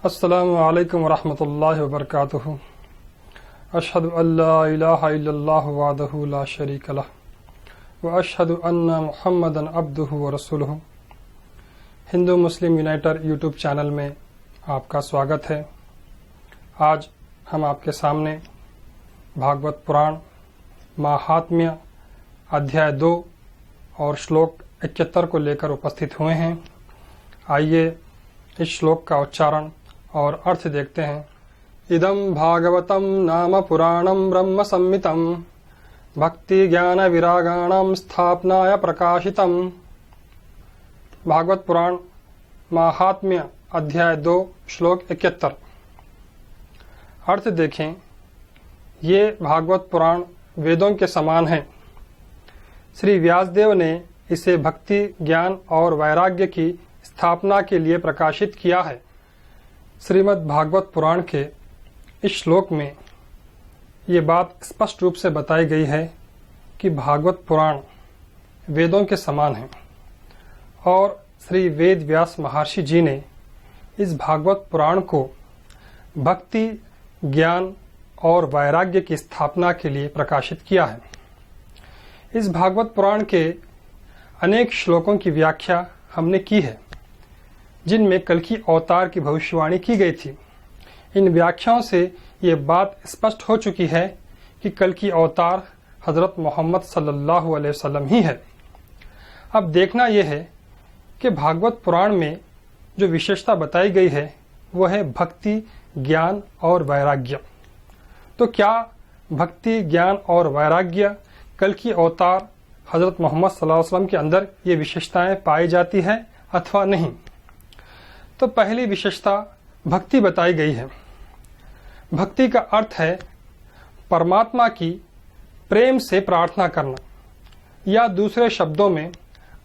अस्सलामु अलैकुम वरहमतुल्लाहि वबरकातुहू। अशहदु अल्ला इलाहा इल्लल्लाहु वहदहू ला शरीका लह व अशहदु अन्ना मुहम्मदन अब्दुहु व रसूलुहू। हिंदू मुस्लिम यूनाइटर यूट्यूब चैनल में आपका स्वागत है। आज हम आपके सामने भागवत पुराण महात्म्य अध्याय 2 और श्लोक 71 को लेकर उपस्थित हुए हैं। आइए इस श्लोक का उच्चारण और अर्थ देखते हैं। इदं भागवतं नाम पुराणं ब्रह्म संहितं भक्ति ज्ञान विरागाणां स्थापनाय प्रकाशितम्। भागवत पुराण महात्म्य अध्याय 2 श्लोक 71। अर्थ देखें, ये भागवत पुराण वेदों के समान है। श्री व्यासदेव ने इसे भक्ति ज्ञान और वैराग्य की स्थापना के लिए प्रकाशित किया है। श्रीमद् भागवत पुराण के इस श्लोक में ये बात स्पष्ट रूप से बताई गई है कि भागवत पुराण वेदों के समान है और श्री वेद व्यास महर्षि जी ने इस भागवत पुराण को भक्ति ज्ञान और वैराग्य की स्थापना के लिए प्रकाशित किया है। इस भागवत पुराण के अनेक श्लोकों की व्याख्या हमने की है, जिनमें कल्कि अवतार की भविष्यवाणी की गई थी। इन व्याख्याओं से ये बात स्पष्ट हो चुकी है कि कल्कि अवतार हजरत मोहम्मद सल्लल्लाहु अलैहि वसल्लम ही है। अब देखना यह है कि भागवत पुराण में जो विशेषता बताई गई है वो है भक्ति ज्ञान और वैराग्य। तो क्या भक्ति ज्ञान और वैराग्य कल्कि अवतार हजरत मोहम्मद सल्लल्लाहु अलैहि वसल्लम के अंदर ये विशेषताएं पाई जाती है अथवा नहीं? तो पहली विशेषता भक्ति बताई गई है। भक्ति का अर्थ है परमात्मा की प्रेम से प्रार्थना करना, या दूसरे शब्दों में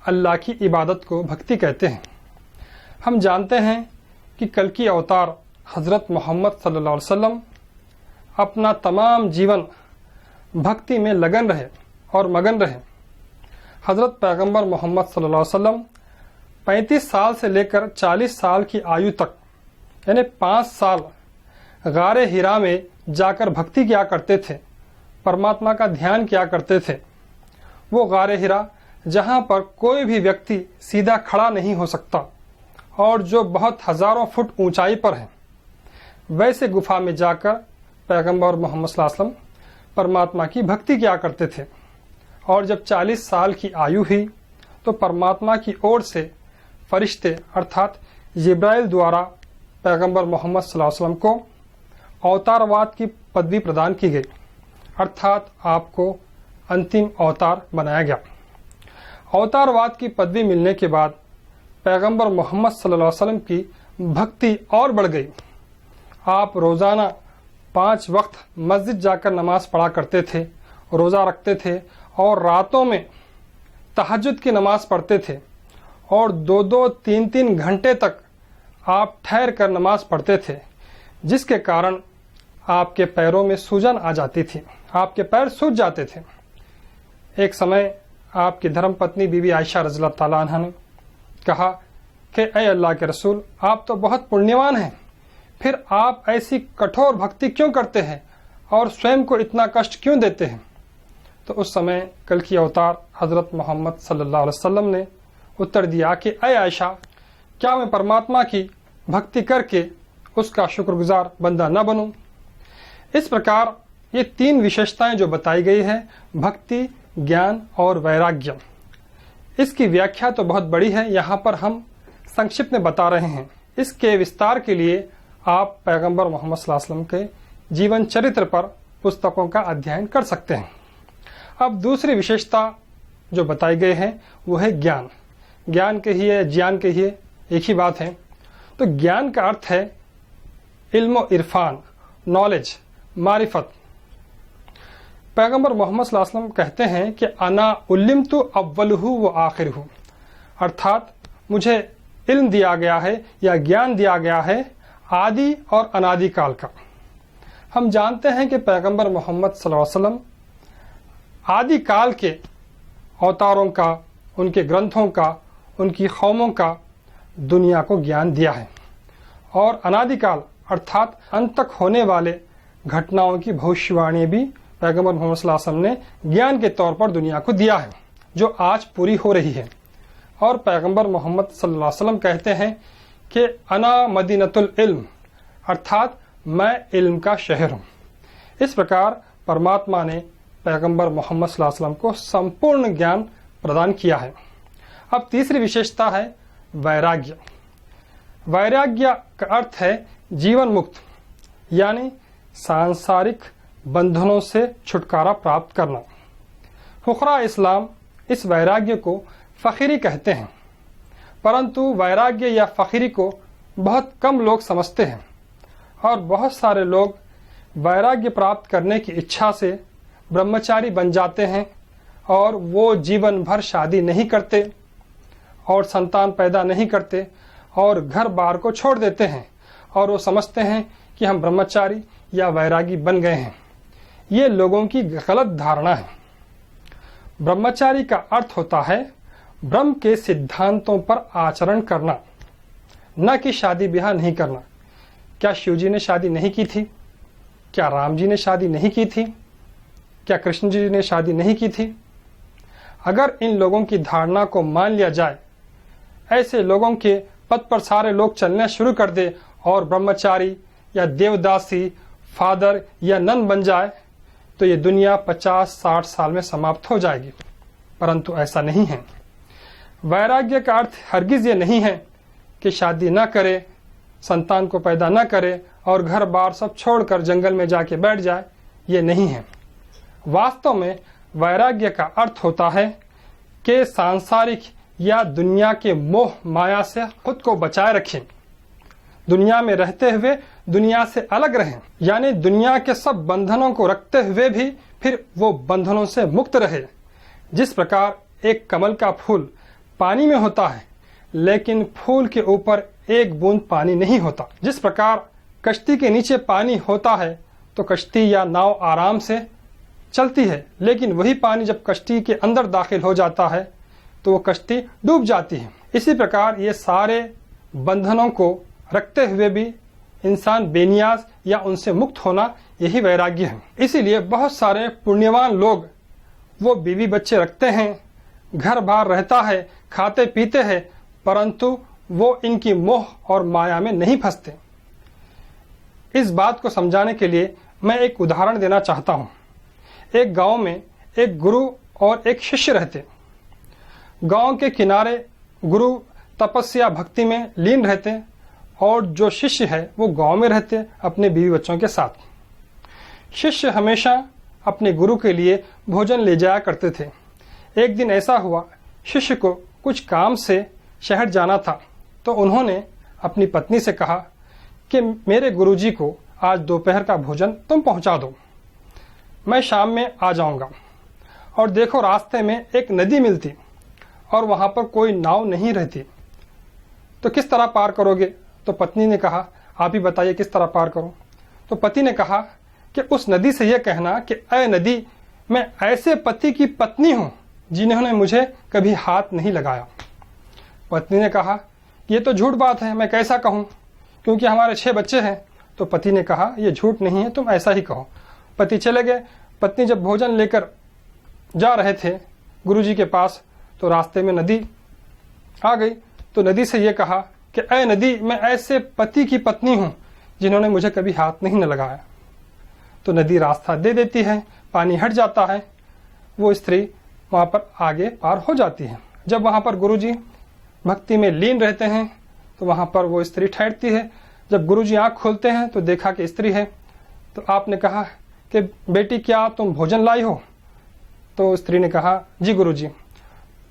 अल्लाह की इबादत को भक्ति कहते हैं। हम जानते हैं कि कल्कि अवतार हजरत मोहम्मद सल्लल्लाहु अलैहि वसल्लम अपना तमाम जीवन भक्ति में लगन रहे और मगन रहे। हजरत पैगंबर मोहम्मद सल्लल्लाहु अलैहि वसल्लम 35 साल से लेकर 40 साल की आयु तक यानी 5 साल गारे हिरा में जाकर भक्ति किया करते थे, परमात्मा का ध्यान किया करते थे। वो गारे हिरा जहाँ पर कोई भी व्यक्ति सीधा खड़ा नहीं हो सकता और जो बहुत हजारों फुट ऊंचाई पर है, वैसे गुफा में जाकर पैगंबर मोहम्मद सल्लल्लाहु अलैहि वसल्लम परमात्मा की भक्ति किया करते थे। और जब 40 साल की आयु हुई तो परमात्मा की ओर से फरिश्ते अर्थात जिब्राइल द्वारा पैगंबर मोहम्मद सल्लल्लाहु अलैहि वसल्लम को अवतारवाद की पदवी प्रदान की गई, अर्थात आपको अंतिम अवतार बनाया गया। अवतारवाद की पदवी मिलने के बाद पैगंबर मोहम्मद सल्लल्लाहु अलैहि वसल्लम की भक्ति और बढ़ गई। आप रोजाना 5 वक्त मस्जिद जाकर नमाज पढ़ा करते थे, रोजा रखते थे और रातों में तहज्जुद की नमाज पढ़ते थे और 2-2, 3-3 घंटे तक आप ठहर कर नमाज पढ़ते थे, जिसके कारण आपके पैरों में सूजन आ जाती थी, आपके पैर सूज जाते थे। एक समय आपकी धर्मपत्नी बीबी आयशा रज़ियल्लाहु ताला अन्हा ने कहा कि ऐ अल्लाह के रसूल, आप तो बहुत पुण्यवान हैं, फिर आप ऐसी कठोर भक्ति क्यों करते हैं और स्वयं को इतना कष्ट क्यों देते हैं? तो उस समय कल्कि अवतार हजरत मोहम्मद सल्लल्लाहु अलैहि वसल्लम ने उत्तर दिया कि ऐ आयशा, क्या मैं परमात्मा की भक्ति करके उसका शुक्रगुजार बंदा न बनूं? इस प्रकार ये 3 विशेषताएं जो बताई गई है, भक्ति ज्ञान और वैराग्य, इसकी व्याख्या तो बहुत बड़ी है, यहाँ पर हम संक्षिप्त में बता रहे हैं। इसके विस्तार के लिए आप पैगंबर मोहम्मद सल्लल्लाहु अलैहि वसल्लम के जीवन चरित्र पर पुस्तकों का अध्ययन कर सकते हैं। अब दूसरी विशेषता जो बताई गई है वो है ज्ञान। ज्ञान कहिए ज्ञान कहिए एक ही बात है। तो ज्ञान का अर्थ है इल्म इरफान, नॉलेज, मारिफत। पैगंबर मोहम्मद सल्लल्लाहु अलैहि वसल्लम कहते हैं कि अना उल्लिमतु अव्वलहु व आखिरहु, अर्थात मुझे इल्म दिया गया है या ज्ञान दिया गया है आदि और अनादि काल का। हम जानते हैं कि पैगंबर मोहम्मद सल्लल्लाहु अलैहि वसल्लम आदि काल के अवतारों का, उनके ग्रंथों का, उनकी कौमों का दुनिया को ज्ञान दिया है और अनादिकाल अर्थात अंत तक होने वाले घटनाओं की भविष्यवाणी भी पैगंबर मोहम्मद सल्लल्लाहु अलैहि वसल्लम ने ज्ञान के तौर पर दुनिया को दिया है, जो आज पूरी हो रही है। और पैगंबर मोहम्मद सल्लल्लाहु अलैहि वसल्लम कहते हैं कि अना मदीनतुल इल्म, अर्थात मैं इल्म का शहर हूँ। इस प्रकार परमात्मा ने पैगंबर मोहम्मद सल्लल्लाहु अलैहि वसल्लम को संपूर्ण ज्ञान प्रदान किया है। अब तीसरी विशेषता है वैराग्य। वैराग्य का अर्थ है जीवन मुक्त, यानी सांसारिक बंधनों से छुटकारा प्राप्त करना। फुकरा इस्लाम इस वैराग्य को फ़कीरी कहते हैं, परंतु वैराग्य या फ़कीरी को बहुत कम लोग समझते हैं और बहुत सारे लोग वैराग्य प्राप्त करने की इच्छा से ब्रह्मचारी बन जाते हैं और वो जीवन भर शादी नहीं करते और संतान पैदा नहीं करते और घर बार को छोड़ देते हैं और वो समझते हैं कि हम ब्रह्मचारी या वैरागी बन गए हैं। ये लोगों की गलत धारणा है। ब्रह्मचारी का अर्थ होता है ब्रह्म के सिद्धांतों पर आचरण करना, न कि शादी ब्याह नहीं करना। क्या शिव जी ने शादी नहीं की थी? क्या राम जी ने शादी नहीं की थी? क्या कृष्ण जी ने शादी नहीं की थी? अगर इन लोगों की धारणा को मान लिया जाए, ऐसे लोगों के पद पर सारे लोग चलना शुरू कर दे और ब्रह्मचारी या देवदासी, फादर या नन बन जाए, तो ये दुनिया 50-60 साल में समाप्त हो जाएगी। परंतु ऐसा नहीं है। वैराग्य का अर्थ हरगिज ये नहीं है कि शादी न करे, संतान को पैदा न करे और घर बार सब छोड़कर जंगल में जाके बैठ जाए। ये नहीं है। वास्तव में वैराग्य का अर्थ होता है कि सांसारिक या दुनिया के मोह माया से खुद को बचाए रखें, दुनिया में रहते हुए दुनिया से अलग रहें, यानी दुनिया के सब बंधनों को रखते हुए भी फिर वो बंधनों से मुक्त रहे। जिस प्रकार एक कमल का फूल पानी में होता है लेकिन फूल के ऊपर एक बूंद पानी नहीं होता, जिस प्रकार कश्ती के नीचे पानी होता है तो कश्ती या नाव आराम से चलती है, लेकिन वही पानी जब कश्ती के अंदर दाखिल हो जाता है तो वो कश्ती डूब जाती है। इसी प्रकार ये सारे बंधनों को रखते हुए भी इंसान बेनियाज या उनसे मुक्त होना, यही वैराग्य है। इसीलिए बहुत सारे पुण्यवान लोग वो बीवी बच्चे रखते हैं, घर बार रहता है, खाते पीते हैं, परंतु वो इनकी मोह और माया में नहीं फंसते। इस बात को समझाने के लिए मैं एक उदाहरण देना चाहता हूँ। एक गांव में एक गुरु और एक शिष्य रहते। गांव के किनारे गुरु तपस्या भक्ति में लीन रहते और जो शिष्य है वो गांव में रहते अपने बीवी बच्चों के साथ। शिष्य हमेशा अपने गुरु के लिए भोजन ले जाया करते थे। एक दिन ऐसा हुआ, शिष्य को कुछ काम से शहर जाना था, तो उन्होंने अपनी पत्नी से कहा कि मेरे गुरुजी को आज दोपहर का भोजन तुम पहुंचा दो, मैं शाम में आ जाऊंगा। और देखो रास्ते में एक नदी मिलती और वहां पर कोई नाव नहीं रहती, तो किस तरह पार करोगे? तो पत्नी ने कहा आप ही बताइए किस तरह पार करूं। तो पति ने कहा कि उस नदी से यह कहना कि ऐ नदी, मैं ऐसे पति की पत्नी हूं जिन्होंने मुझे कभी हाथ नहीं लगाया। पत्नी ने कहा ये तो झूठ बात है, मैं कैसा कहूं, क्योंकि हमारे 6 बच्चे हैं। तो पति ने कहा ये झूठ नहीं है, तुम ऐसा ही कहो। पति चले गए। पत्नी जब भोजन लेकर जा रहे थे गुरुजी के पास, तो रास्ते में नदी आ गई। तो नदी से ये कहा कि ऐ नदी, मैं ऐसे पति की पत्नी हूं जिन्होंने मुझे कभी हाथ नहीं न लगाया। तो नदी रास्ता दे देती है, पानी हट जाता है, वो स्त्री वहां पर आगे पार हो जाती है। जब वहां पर गुरुजी भक्ति में लीन रहते हैं तो वहां पर वो स्त्री ठहरती है। जब गुरुजी आंख खोलते हैं तो देखा कि स्त्री है। तो आपने कहा कि बेटी क्या तुम भोजन लाई हो? तो स्त्री ने कहा जी गुरुजी।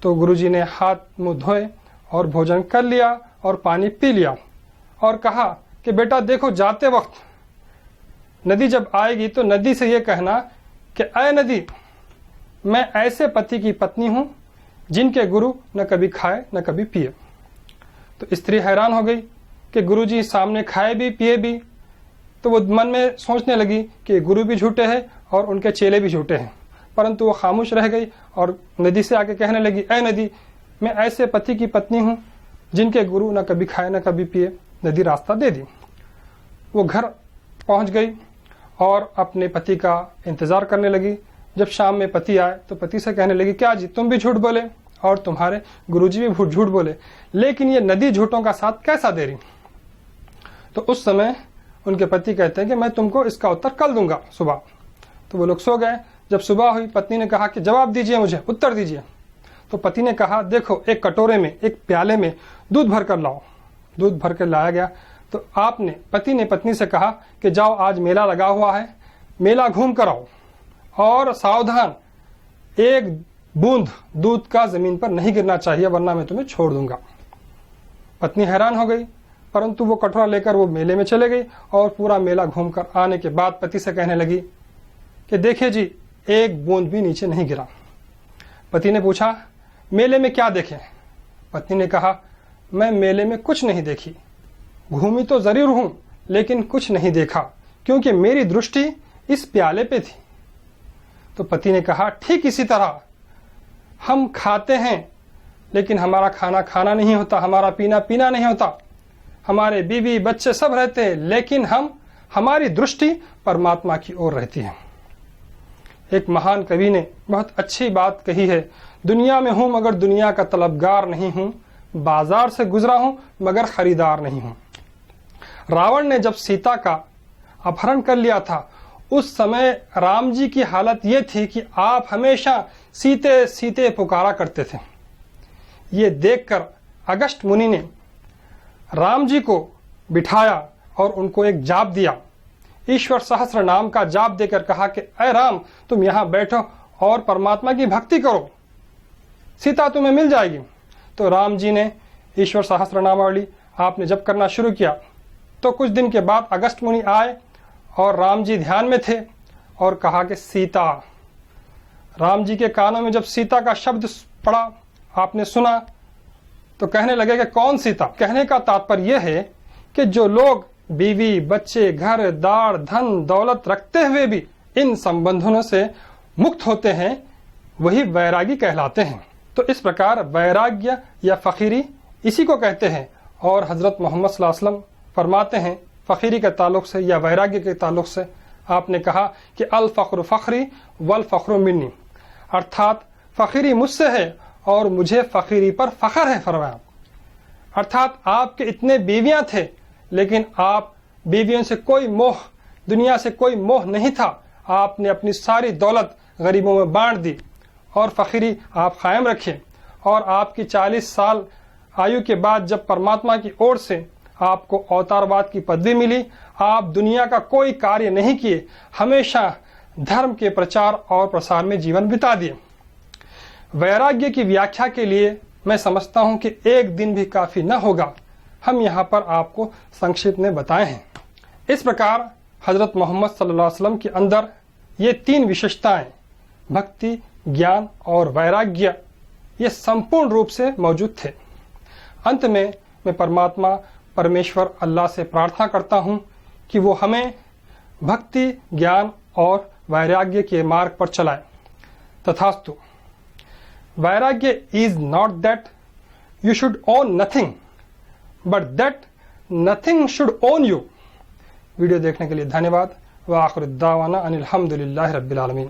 तो गुरुजी ने हाथ मुंह धोए और भोजन कर लिया और पानी पी लिया और कहा कि बेटा देखो, जाते वक्त नदी जब आएगी तो नदी से ये कहना कि ऐ नदी, मैं ऐसे पति की पत्नी हूं जिनके गुरु न कभी खाए न कभी पिए। तो स्त्री हैरान हो गई कि गुरुजी सामने खाए भी पिए भी। तो वो मन में सोचने लगी कि गुरु भी झूठे हैं और उनके चेले भी झूठे हैं, परंतु वो खामोश रह गई और नदी से आके कहने लगी ऐ नदी, मैं ऐसे पति की पत्नी हूं जिनके गुरु न कभी खाए न कभी पिए। नदी रास्ता दे दी। वो घर पहुंच गई और अपने पति का इंतजार करने लगी। जब शाम में पति आए तो पति से कहने लगी, क्या जी तुम भी झूठ बोले और तुम्हारे गुरुजी भी झूठ बोले, लेकिन ये नदी झूठों का साथ कैसा दे रही। तो उस समय उनके पति कहते हैं कि मैं तुमको इसका उत्तर कल दूंगा सुबह। तो वो लोग सो गए। जब सुबह हुई, पत्नी ने कहा कि जवाब दीजिए, मुझे उत्तर दीजिए। तो पति ने कहा, देखो एक कटोरे में, एक प्याले में दूध भर कर लाओ। दूध भर कर लाया गया। तो पति ने पत्नी से कहा कि जाओ, आज मेला लगा हुआ है, मेला घूम कर आओ और सावधान, एक बूंद दूध का जमीन पर नहीं गिरना चाहिए, वरना मैं तुम्हें छोड़ दूंगा। पत्नी हैरान हो गई, परंतु वो कटोरा लेकर वो मेले में चले गई और पूरा मेला घूमकर आने के बाद पति से कहने लगी कि देखिए जी, एक बूंद भी नीचे नहीं गिरा। पति ने पूछा, मेले में क्या देखे? पत्नी ने कहा, मैं मेले में कुछ नहीं देखी, घूमी तो जरूर हूं लेकिन कुछ नहीं देखा, क्योंकि मेरी दृष्टि इस प्याले पे थी। तो पति ने कहा, ठीक इसी तरह हम खाते हैं लेकिन हमारा खाना खाना नहीं होता, हमारा पीना पीना नहीं होता, हमारे बीवी बच्चे सब रहते हैं, लेकिन हमारी दृष्टि परमात्मा की ओर रहती है। एक महान कवि ने बहुत अच्छी बात कही है, दुनिया में हूं मगर दुनिया का तलबगार नहीं हूं, बाजार से गुजरा हूं मगर खरीदार नहीं हूं। रावण ने जब सीता का अपहरण कर लिया था, उस समय राम जी की हालत यह थी कि आप हमेशा सीते सीते पुकारा करते थे। ये देखकर अगस्त्य मुनि ने राम जी को बिठाया और उनको एक जाप दिया, ईश्वर सहस्त्र नाम का जाप देकर कहा कि ऐ राम, तुम यहां बैठो और परमात्मा की भक्ति करो, सीता तुम्हें मिल जाएगी। तो राम जी ने ईश्वर सहस्त्र नामावली आपने जब करना शुरू किया तो कुछ दिन के बाद अगस्त्य मुनि आए और राम जी ध्यान में थे और कहा कि सीता। राम जी के कानों में जब सीता का शब्द पड़ा, आपने सुना, तो कहने लगे कि कौन सीता? कहने का तात्पर्य यह है कि जो लोग बीवी बच्चे घर दार धन दौलत रखते हुए भी इन संबंधों से मुक्त होते हैं, वही वैरागी कहलाते हैं। तो इस प्रकार वैराग्य या फकीरी इसी को कहते हैं। और हजरत मोहम्मद सल्लल्लाहु अलैहि वसल्लम फरमाते हैं फकीरी के ताल्लुक से या वैराग्य के ताल्लुक से, आपने कहा कि अल फख्र फखरी वल फख्र मिन्नी, अर्थात फकीरी मुझसे है और मुझे फकीरी पर फख्र है फरमाया। अर्थात आपके इतने बीवियां थे लेकिन आप बीवियों से कोई मोह, दुनिया से कोई मोह नहीं था, आपने अपनी सारी दौलत गरीबों में बांट दी और फकीरी आप कायम रखे। और आपकी 40 साल आयु के बाद जब परमात्मा की ओर से आपको अवतारवाद की पदवी मिली, आप दुनिया का कोई कार्य नहीं किए, हमेशा धर्म के प्रचार और प्रसार में जीवन बिता दिए। वैराग्य की व्याख्या के लिए मैं समझता हूं कि एक दिन भी काफी न होगा, हम यहाँ पर आपको संक्षिप्त में बताए हैं। इस प्रकार हजरत मोहम्मद सल्लल्लाहु अलैहि वसल्लम के अंदर ये 3 विशेषताएं, भक्ति, ज्ञान और वैराग्य, ये संपूर्ण रूप से मौजूद थे। अंत में मैं परमेश्वर अल्लाह से प्रार्थना करता हूं कि वो हमें भक्ति, ज्ञान और वैराग्य के मार्ग पर चलाए। तथास्तु। वैराग्य is not that you should own nothing but that nothing should own you. Video देखने के लिए धन्यवाद। व आखिर दावाना अनिल हम्दुलिल्लाहि रब्बिल आलमीन।